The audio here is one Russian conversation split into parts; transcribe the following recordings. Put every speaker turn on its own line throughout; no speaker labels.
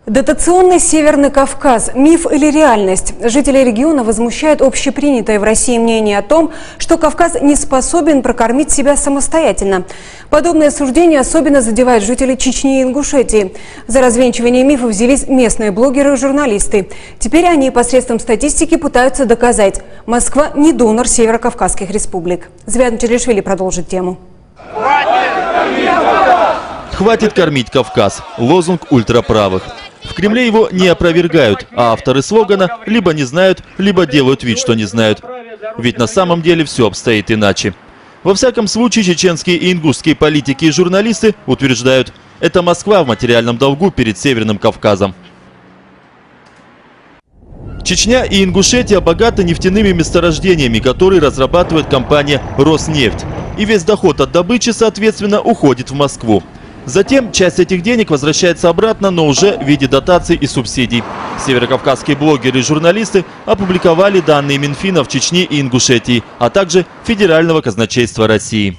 Дотационный Северный Кавказ – миф или реальность? Жители региона возмущают общепринятое в России мнение о том, что Кавказ не способен прокормить себя самостоятельно. Подобное суждение особенно задевает жителей Чечни и Ингушетии. За развенчивание мифов взялись местные блогеры и журналисты. Теперь они посредством статистики пытаются доказать – Москва не донор северокавказских республик. Звят Челишвили продолжит тему.
«Хватит кормить Кавказ» – лозунг ультраправых. В Кремле его не опровергают, а авторы слогана либо не знают, либо делают вид, что не знают. Ведь на самом деле все обстоит иначе. Во всяком случае, чеченские и ингушские политики и журналисты утверждают, это Москва в материальном долгу перед Северным Кавказом. Чечня и Ингушетия богаты нефтяными месторождениями, которые разрабатывает компания «Роснефть». И весь доход от добычи, соответственно, уходит в Москву. Затем часть этих денег возвращается обратно, но уже в виде дотаций и субсидий. Северокавказские блогеры и журналисты опубликовали данные Минфина в Чечне и Ингушетии, а также Федерального казначейства России.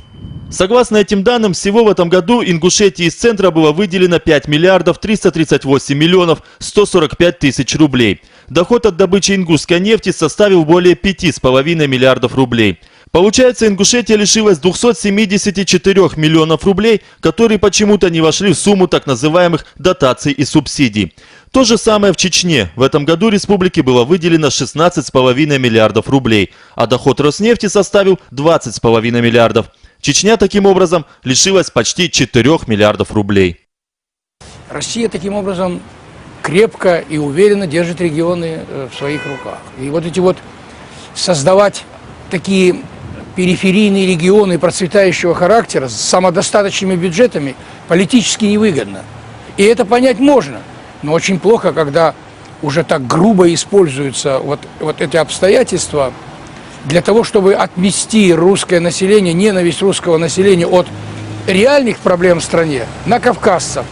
Согласно этим данным, всего в этом году Ингушетии из центра было выделено 5 миллиардов 338 миллионов 145 тысяч рублей. Доход от добычи ингушской нефти составил более 5,5 миллиардов рублей. Получается, Ингушетия лишилась 274 миллионов рублей, которые почему-то не вошли в сумму так называемых дотаций и субсидий. То же самое в Чечне. В этом году республике было выделено 16,5 миллиардов рублей, а доход Роснефти составил 20,5 миллиардов. Чечня таким образом лишилась почти 4 миллиардов рублей.
Россия таким образом крепко и уверенно держит регионы в своих руках. И вот эти вот создавать такие периферийные регионы процветающего характера с самодостаточными бюджетами политически невыгодно. И это понять можно, но очень плохо, когда уже так грубо используются вот эти обстоятельства для того, чтобы отвести русское население, ненависть русского населения от реальных проблем в стране на кавказцев.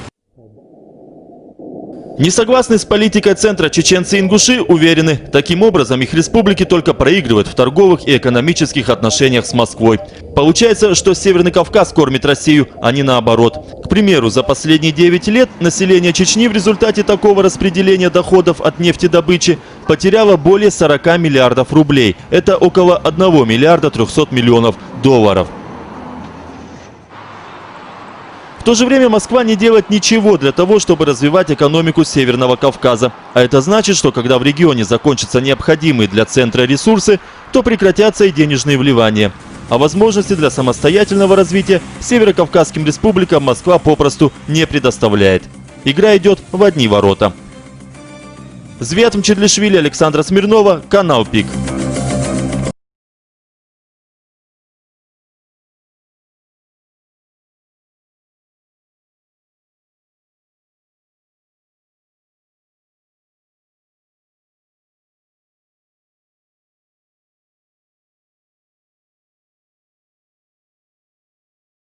Не согласны с политикой центра чеченцы и ингуши уверены, таким образом их республики только проигрывают в торговых и экономических отношениях с Москвой. Получается, что Северный Кавказ кормит Россию, а не наоборот. К примеру, за последние 9 лет население Чечни в результате такого распределения доходов от нефтедобычи потеряло более 40 миллиардов рублей. Это около 1 миллиарда 300 миллионов долларов. В то же время Москва не делает ничего для того, чтобы развивать экономику Северного Кавказа. А это значит, что когда в регионе закончатся необходимые для центра ресурсы, то прекратятся и денежные вливания. А возможности для самостоятельного развития северокавказским республикам Москва попросту не предоставляет. Игра идет в одни ворота. Звят Челишвили, Александра Смирнова, канал ПИК.